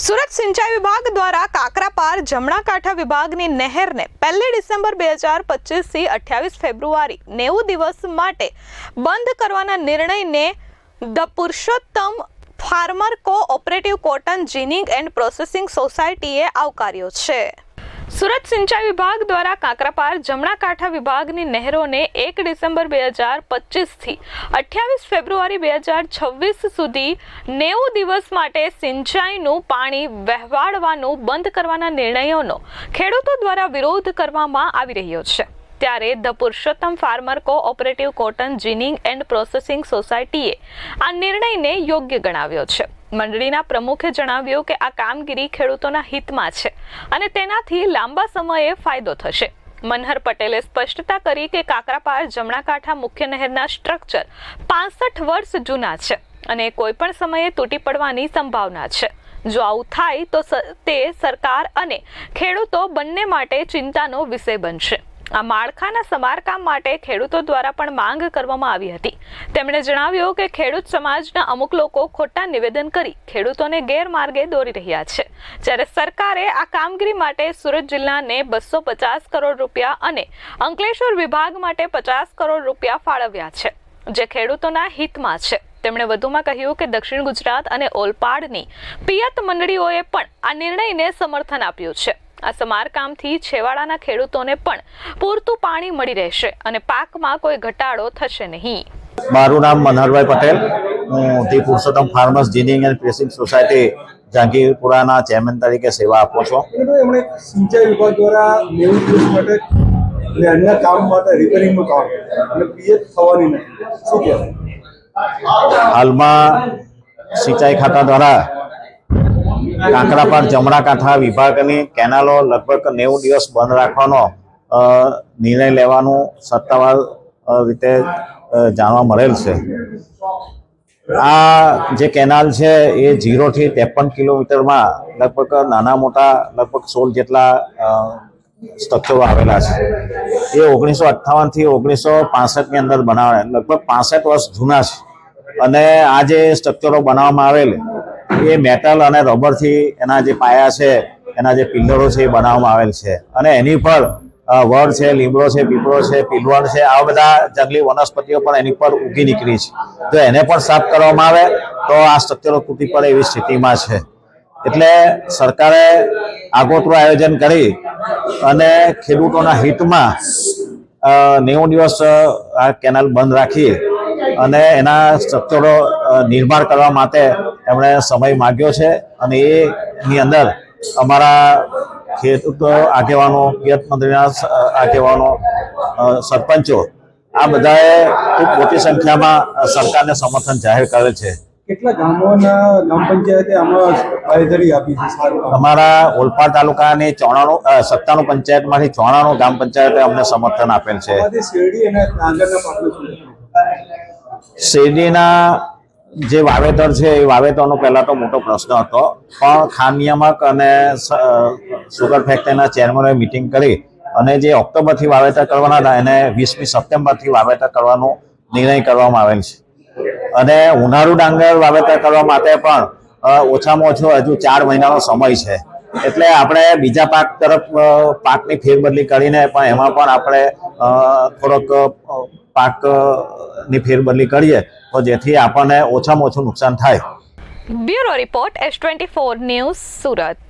સુરત સિંચાઈ વિભાગ દ્વારા કાકરાપાર જમણા કાંઠા વિભાગની નહેરને 1 ડિસેમ્બર 2025 થી 28 ફેબ્રુઆરી 90 દિવસ માટે બંધ કરવાના નિર્ણયને the Purushottam farmer cooperative cotton ginning and processing સોસાયટીએ આવકાર્યો છે। સુરત સિંચાઈ વિભાગ દ્વારા કાકરાપાર જમણા કાંઠા વિભાગની નહેરોને 1 ડિસેમ્બર 2025 થી 28 ફેબ્રુઆરી 2026 સુધી 90 દિવસ માટે સિંચાઈનું પાણી વહેવાડવાનું બંધ કરવાના નિર્ણયોનો ખેડૂતો દ્વારા વિરોધ કરવામાં આવી રહ્યો છે। ત્યારે the Purushottam farmer cooperative cotton ginning and processing સોસાયટીએ આ નિર્ણયને યોગ્ય ગણાવ્યો છે। મંડળીના પ્રમુખે જણાવ્યું કે આ કામગીરી ખેડૂતોના હિતમાં છે અને તેનાથી લાંબા સમયે ફાયદો થશે। મનહર પટેલે સ્પષ્ટતા કરી કે કાકરાપાર જમણા કાંઠા મુખ્ય નહેરના સ્ટ્રક્ચર 65 વર્ષ જૂના છે અને કોઈ પણ સમયે તૂટી પડવાની સંભાવના છે। જો આવું થાય તો તે સરકાર અને ખેડૂતો બંને માટે ચિંતાનો વિષય બનશે। આ માળખાના સમારકામ માટે ખેડૂતો દ્વારા પણ માંગ કરવામાં આવી હતી। તેમણે જણાવ્યું કે ખેડૂત સમાજના અમુક લોકો ખોટા નિવેદન કરી ખેડૂતોને ગેરમાર્ગે દોરી રહ્યા છે, જ્યારે સરકારે આ કામગીરી માટે સુરત જિલ્લાને 250 કરોડ રૂપિયા અને અંકલેશ્વર વિભાગ માટે 50 કરોડ રૂપિયા ફાળવ્યા છે, જે ખેડૂતોના હિતમાં છે। તેમણે વધુમાં કહ્યું કે દક્ષિણ ગુજરાત અને ઓલપાડની પિયત મંડળીઓએ પણ આ નિર્ણયને સમર્થન આપ્યું છે। આ સમારકામથી છેવાડાના ખેડૂતોને પણ પૂરતું પાણી મળી રહેશે અને પાકમાં કોઈ ઘટાડો થશે નહીં। મારું નામ મનહરભાઈ પટેલ, હું the Purushottam farmers ginning and processing society જહાંગીરપુરાના ચેરમેન તરીકે સેવા આપું છું। એમણે સિંચાઈ વિભાગ દ્વારા 90 દિવસ માટે અને અન્ય કામ માટે રિપેરિંગનું કામ અને પિયત થવાની નથી, શું કહેવાય? હાલમાં સિંચાઈ ખાતા દ્વારા કાકરાપાર જમણા કાંઠા વિભાગની કેનાલો લગભગ 90 દિવસ બંધ રાખવાનો નિર્ણય લેવાનું સત્તાવાર રીતે જાણવા મળેલ છે। આ જે કેનાલ છે એ 0 થી 53 કિલોમીટરમાં લગભગ નાના મોટા લગભગ 16 જેટલા સ્ટ્રક્ચરો આવેલા છે। એ 1958 થી 1965 ની અંદર બનાવેલા, લગભગ 65 વર્ષ જૂના છે અને આ જે સ્ટ્રક્ચરો બનાવવામાં આવેલ એ મેટલ અને રબરથી એના જે પાયા છે, એના જે પિલ્લરો છે એ બનાવવામાં આવેલ છે અને એની પર વડ છે, લીમડો છે, પીપળો છે, પિલવણ છે, આ બધા જંગલી વનસ્પતિઓ પણ એની પર ઉગી નીકળી છે। જો એને પણ સાફ કરવામાં આવે તો આ સ્ટ્રક્ચરો તૂટી પડે એવી સ્થિતિમાં છે। એટલે સરકારે આગોતરું આયોજન કરી અને ખેડૂતોના હિતમાં 90 દિવસ આ કેનાલ બંધ રાખી અને એના સ્ટ્રક્ચરો નિર્માણ કરવા માટે એમણે સમય માગ્યો છે અને એની અંદર અમારા ખેડૂત આગેવાનો, પિયત મંત્રીના આગેવાનો, સરપંચો આ બધાએ ખૂબ મોટી સંખ્યામાં સરકારને સમર્થન જાહેર કરેલ છે। કેટલા ગામોના ગ્રામ પંચાયતે આમાં બાંયધરી આપી છે? અમારા ઓલપાડ તાલુકાની 97 પંચાયતમાંથી 94 ગ્રામ પંચાયતે અમને સમર્થન આપેલ છે। શેરડી અને ડાંગરના પાકનું શેરડીના જે વાવેતર છે એ વાવેતરનો પહેલા તો મોટો પ્રશ્ન હતો, પણ ખાન નિયામક અને સુગર ફેક્ટરીના ચેરમેનોએ મિટિંગ કરી અને જે ઓક્ટોબરથી વાવેતર કરવાના હતા એને 20મી સપ્ટેમ્બરથી વાવેતર કરવાનો નિર્ણય કરવામાં આવેલ છે અને ઉનાળુ ડાંગર વાવેતર કરવા માટે પણ ઓછામાં ઓછો હજુ 4 મહિનાનો સમય છે। એટલે આપણે બીજા પાક તરફ પાકની ફેરબદલી કરીને પણ એમાં પણ આપણે થોડોક પાકની ફેરબદલી કરીએ તો જેથી આપણને ઓછામાં ઓછું નુકસાન થાય। Bureau report S24 news Surat.